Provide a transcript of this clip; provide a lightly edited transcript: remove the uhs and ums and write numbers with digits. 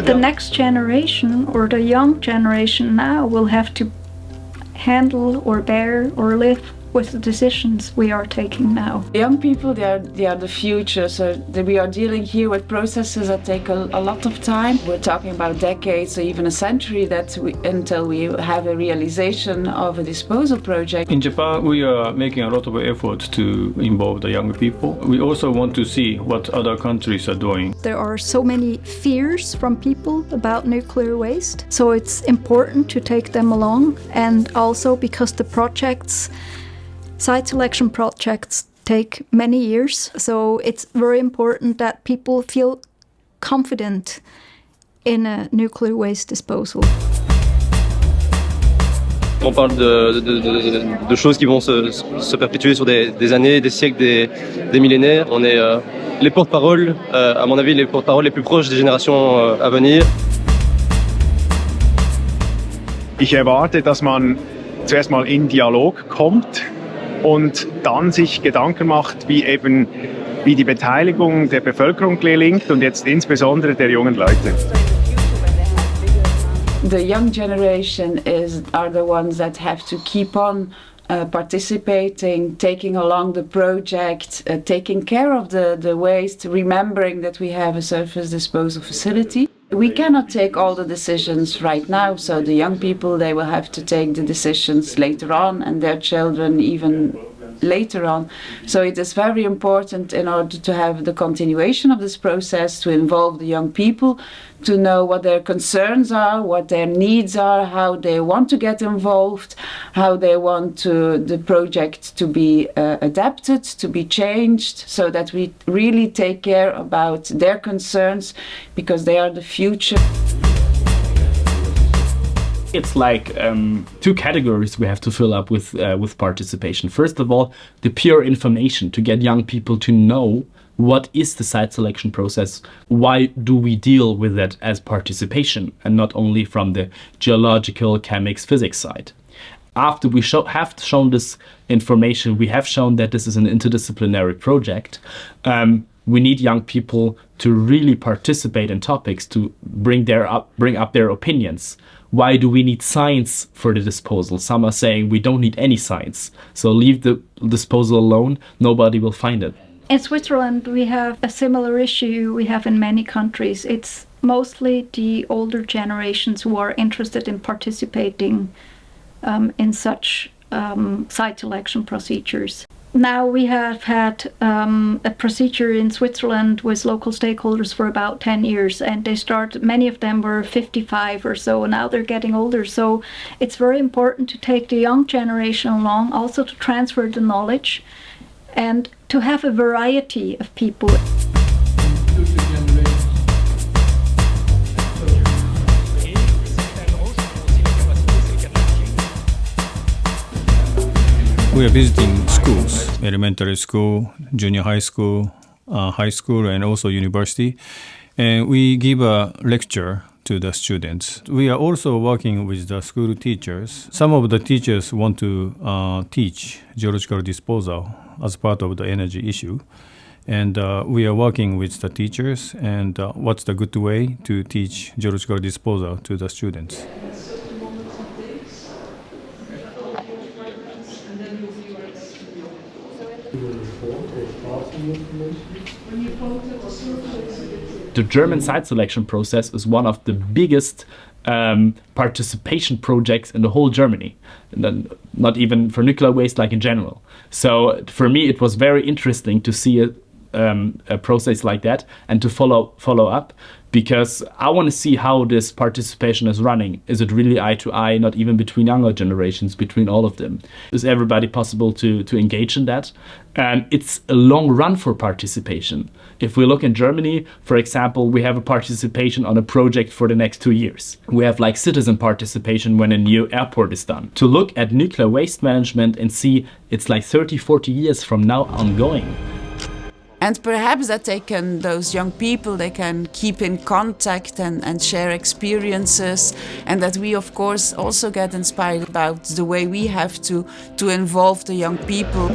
The next generation or the young generation now will have to handle or bear or live with the decisions we are taking now. Young people, they are the future, so we are dealing here with processes that take a lot of time. We're talking about decades or even a century until we have a realization of a disposal project. In Japan, we are making a lot of effort to involve the young people. We also want to see what other countries are doing. There are so many fears from people about nuclear waste, so it's important to take them along, and also because the site selection projects take many years, so it's very important that people feel confident in a nuclear waste disposal. On parle de choses qui vont se perpétuer sur des années, des siècles, des millénaires. On est les porte-paroles, à mon avis, les porte-paroles les plus proches des générations à venir. Ich erwarte, dass man zuerst mal in Dialog kommt und dann sich Gedanken macht, wie die Beteiligung der Bevölkerung gelingt und jetzt insbesondere der jungen Leute. The young generation are the ones that have to keep on participating, taking along the project, taking care of the waste, remembering that we have a surface disposal facility. We cannot take all the decisions right now, so the young people, they will have to take the decisions later on, and their children even later on. So it is very important, in order to have the continuation of this process, to involve the young people, to know what their concerns are, what their needs are, how they want to get involved, how they want the project to be adapted, to be changed, so that we really take care about their concerns, because they are the future. It's like two categories we have to fill up with participation. First of all, the pure information, to get young people to know what is the site selection process, why do we deal with that as participation, and not only from the geological, chemics, physics side. After we have shown this information, we have shown that this is an interdisciplinary project. We need young people to really participate in topics, to bring up their opinions. Why do we need science for the disposal? Some are saying we don't need any science, so leave the disposal alone, nobody will find it. In Switzerland, we have a similar issue we have in many countries. It's mostly the older generations who are interested in participating in such site selection procedures. Now we have had a procedure in Switzerland with local stakeholders for about 10 years, and many of them were 55 or so, and now they're getting older. So it's very important to take the young generation along, also to transfer the knowledge and to have a variety of people. We are visiting schools, elementary school, junior high school, and also university. And we give a lecture to the students. We are also working with the school teachers. Some of the teachers want to teach geological disposal as part of the energy issue. And we are working with the teachers and what's the good way to teach geological disposal to the students. The German site selection process is one of the biggest participation projects in the whole Germany, and then not even for nuclear waste, like in general. So for me, it was very interesting to see a process like that and to follow up, because I want to see how this participation is running. Is it really eye to eye, not even between younger generations, between all of them? Is everybody possible to engage in that? And it's a long run for participation. If we look in Germany, for example, we have a participation on a project for the next 2 years. We have like citizen participation when a new airport is done. To look at nuclear waste management and see it's like 30, 40 years from now ongoing. And perhaps that those young people, they can keep in contact and share experiences, and that we of course also get inspired about the way we have to involve the young people.